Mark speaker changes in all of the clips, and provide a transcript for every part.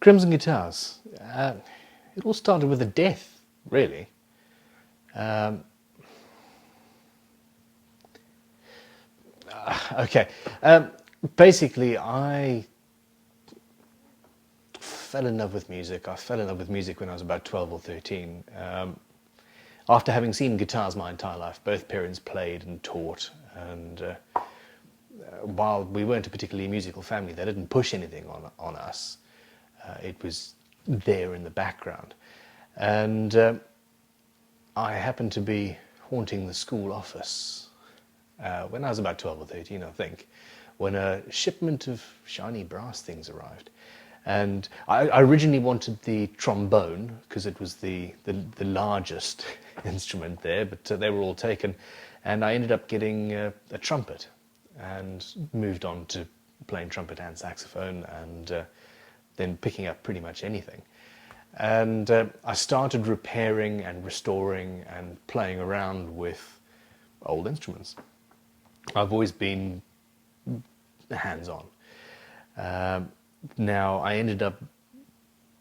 Speaker 1: Crimson Guitars. It all started with a death, really. Um, okay. Basically, I fell in love with music. I fell in love with music when I was about 12 or 13. After having seen guitars my entire life, both parents played and taught. And while we weren't a particularly musical family, they didn't push anything on us. It was there in the background. And I happened to be haunting the school office when I was about 12 or 13, I think, when a shipment of shiny brass things arrived. And I originally wanted the trombone because it was the largest instrument there, but they were all taken. And I ended up getting a trumpet and moved on to playing trumpet and saxophone and then picking up pretty much anything. And I started repairing and restoring and playing around with old instruments. I've always been hands-on. Now, I ended up,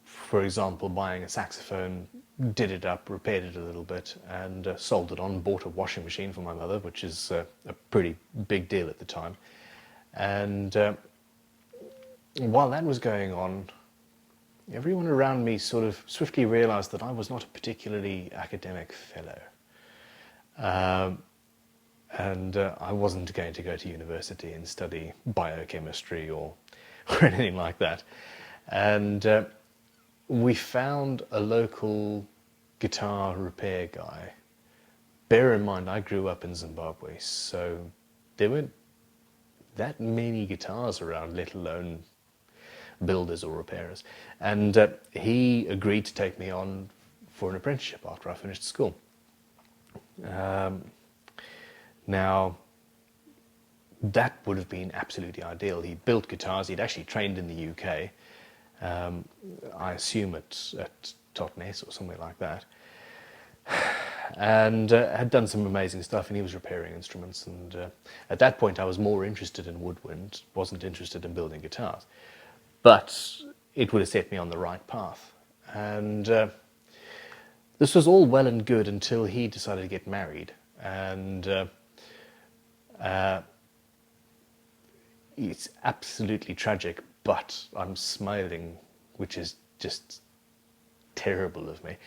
Speaker 1: for example, buying a saxophone, did it up, repaired it a little bit, and sold it on, bought a washing machine for my mother, which is a pretty big deal at the time. And while that was going on, everyone around me sort of swiftly realized that I was not a particularly academic fellow. And I wasn't going to go to university and study biochemistry or anything like that. And we found a local guitar repair guy. Bear in mind, I grew up in Zimbabwe, so there weren't that many guitars around, let alone builders or repairers. And he agreed to take me on for an apprenticeship after I finished school. Now, that would have been absolutely ideal. He built guitars. He'd actually trained in the UK. I assume at Totnes or somewhere like that. And had done some amazing stuff, and he was repairing instruments. And at that point, I was more interested in woodwind, wasn't interested in building guitars. But it would have set me on the right path. And this was all well and good until he decided to get married. And it's absolutely tragic, but I'm smiling, which is just terrible of me.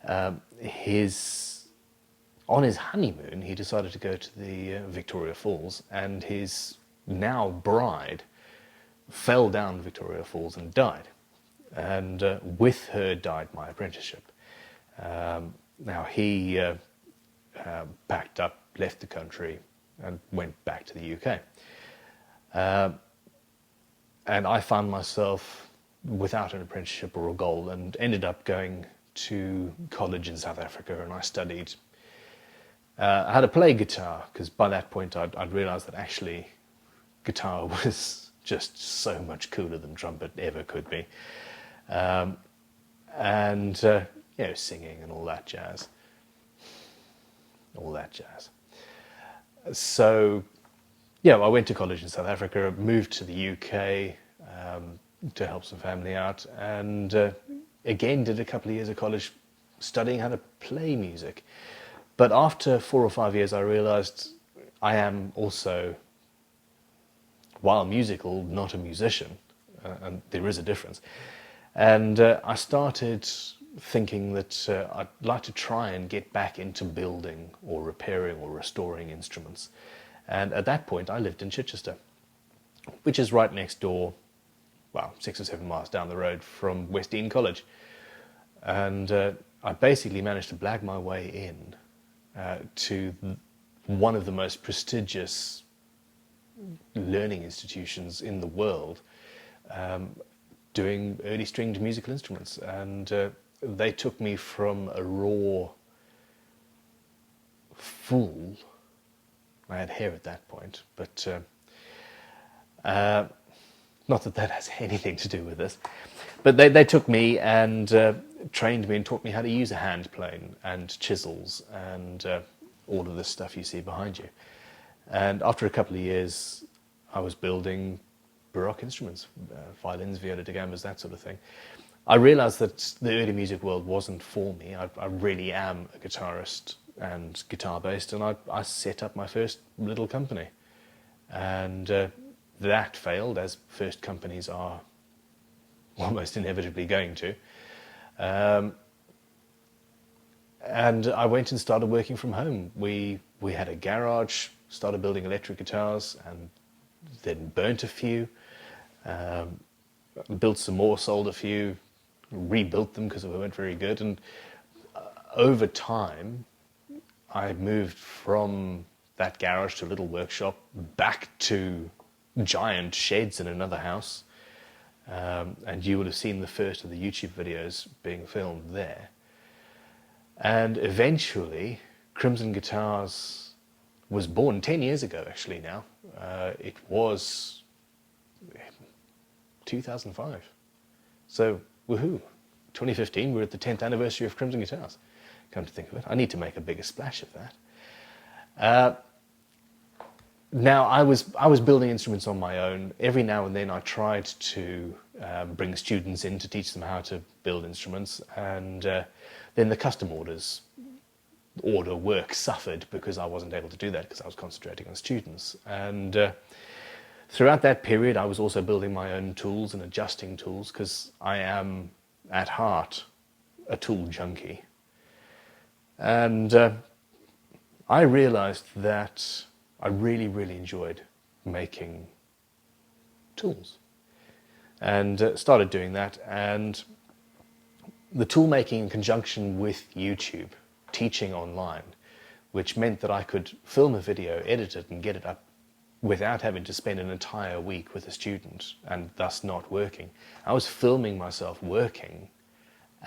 Speaker 1: On his honeymoon, he decided to go to the Victoria Falls, and his now bride fell down Victoria Falls and died. And with her died my apprenticeship. Now he packed up, left the country, and went back to the UK. And I found myself without an apprenticeship or a goal, and ended up going to college in South Africa, and I studied how to play guitar, because by that point I'd realized that actually guitar was just so much cooler than trumpet ever could be. And singing and all that jazz. So, I went to college in South Africa, moved to the UK to help some family out, and again did a couple of years of college studying how to play music. But after 4 or 5 years, I realized I am also, while musical, not a musician, and there is a difference. And I started thinking that I'd like to try and get back into building or repairing or restoring instruments. And at that point, I lived in Chichester, which is right next door, 6 or 7 miles down the road from West Dean College. And I basically managed to blag my way in to one of the most prestigious learning institutions in the world, doing early stringed musical instruments. And they took me from a raw fool. I had hair at that point, but not that that has anything to do with this. But they took me and trained me and taught me how to use a hand plane and chisels and all of this stuff you see behind you. And after a couple of years, I was building Baroque instruments, violins, viola da gambas, that sort of thing. I realized that the early music world wasn't for me. I really am a guitarist and guitar-based, and I set up my first little company. And that failed, as first companies are almost inevitably going to. And I went and started working from home. We had a garage, started building electric guitars, and then burnt a few, built some more, sold a few, rebuilt them because they weren't very good. And over time, I moved from that garage to a little workshop, back to giant sheds in another house. And you would have seen the first of the YouTube videos being filmed there. And eventually, Crimson Guitars was born 10 years ago, actually, now. It was 2005. So, woohoo. 2015, we're at the 10th anniversary of Crimson Guitars. Come to think of it, I need to make a bigger splash of that. Now, I was building instruments on my own. Every now and then I tried to bring students in to teach them how to build instruments, and then the custom order work suffered because I wasn't able to do that because I was concentrating on students. And throughout that period, I was also building my own tools and adjusting tools because I am, at heart, a tool junkie. And I realized that I really, really enjoyed making tools, and started doing that. And the tool making in conjunction with YouTube, teaching online, which meant that I could film a video, edit it, and get it up without having to spend an entire week with a student and thus not working. I was filming myself working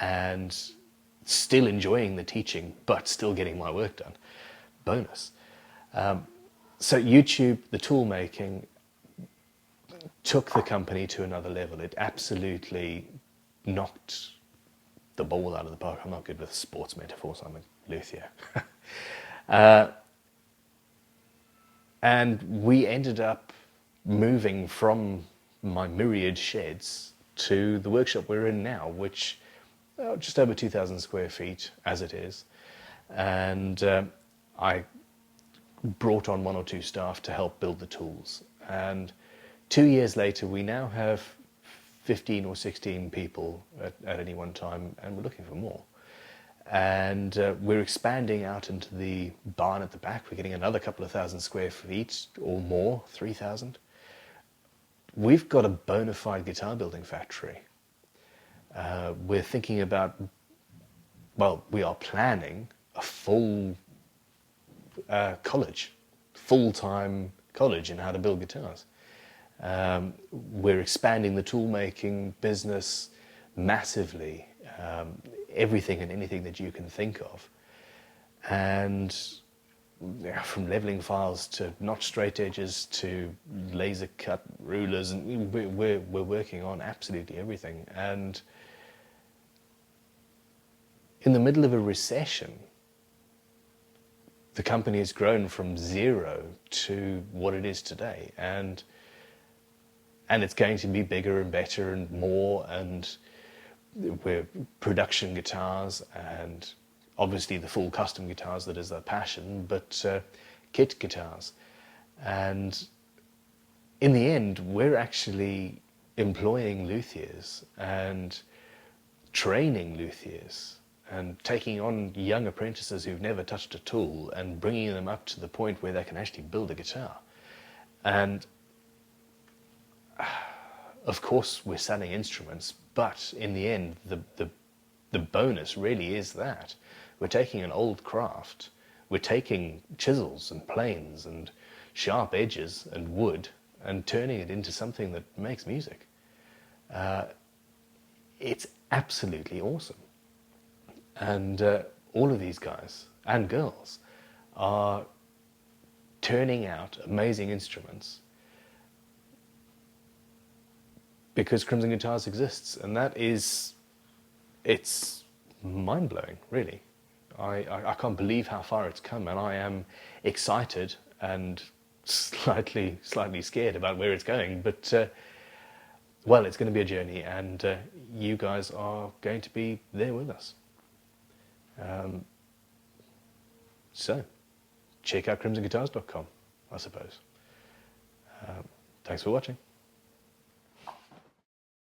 Speaker 1: and still enjoying the teaching, but still getting my work done. Bonus. So YouTube, the tool making, took the company to another level. It absolutely knocked the ball out of the park. I'm not good with sports metaphors, I'm a luthier. And we ended up moving from my myriad sheds to the workshop we're in now, which just over 2,000 square feet as it is. And I brought on 1 or 2 staff to help build the tools. And 2 years later, we now have 15 or 16 people at any one time, and we're looking for more. And we're expanding out into the barn at the back. We're getting another couple of thousand square feet or more, 3,000. We've got a bona fide guitar building factory. We're thinking about, well, we are planning a full college, full-time college in how to build guitars. We're expanding the tool-making business massively, everything and anything that you can think of. And from leveling files to notch straight edges to laser cut rulers, and we're working on absolutely everything. And in the middle of a recession, the company has grown from 0 to what it is today, and it's going to be bigger and better and more, and we're production guitars, and obviously the full custom guitars that is our passion, but kit guitars. And in the end, we're actually employing luthiers and training luthiers and taking on young apprentices who've never touched a tool and bringing them up to the point where they can actually build a guitar. And of course we're selling instruments, but in the end the bonus really is that we're taking an old craft, we're taking chisels and planes and sharp edges and wood and turning it into something that makes music. It's absolutely awesome. And all of these guys and girls are turning out amazing instruments because Crimson Guitars exists, and it's mind-blowing, really. I can't believe how far it's come, and I am excited and slightly scared about where it's going, but well, it's going to be a journey, and you guys are going to be there with us. So, check out crimsonguitars.com, I suppose. Thanks for watching.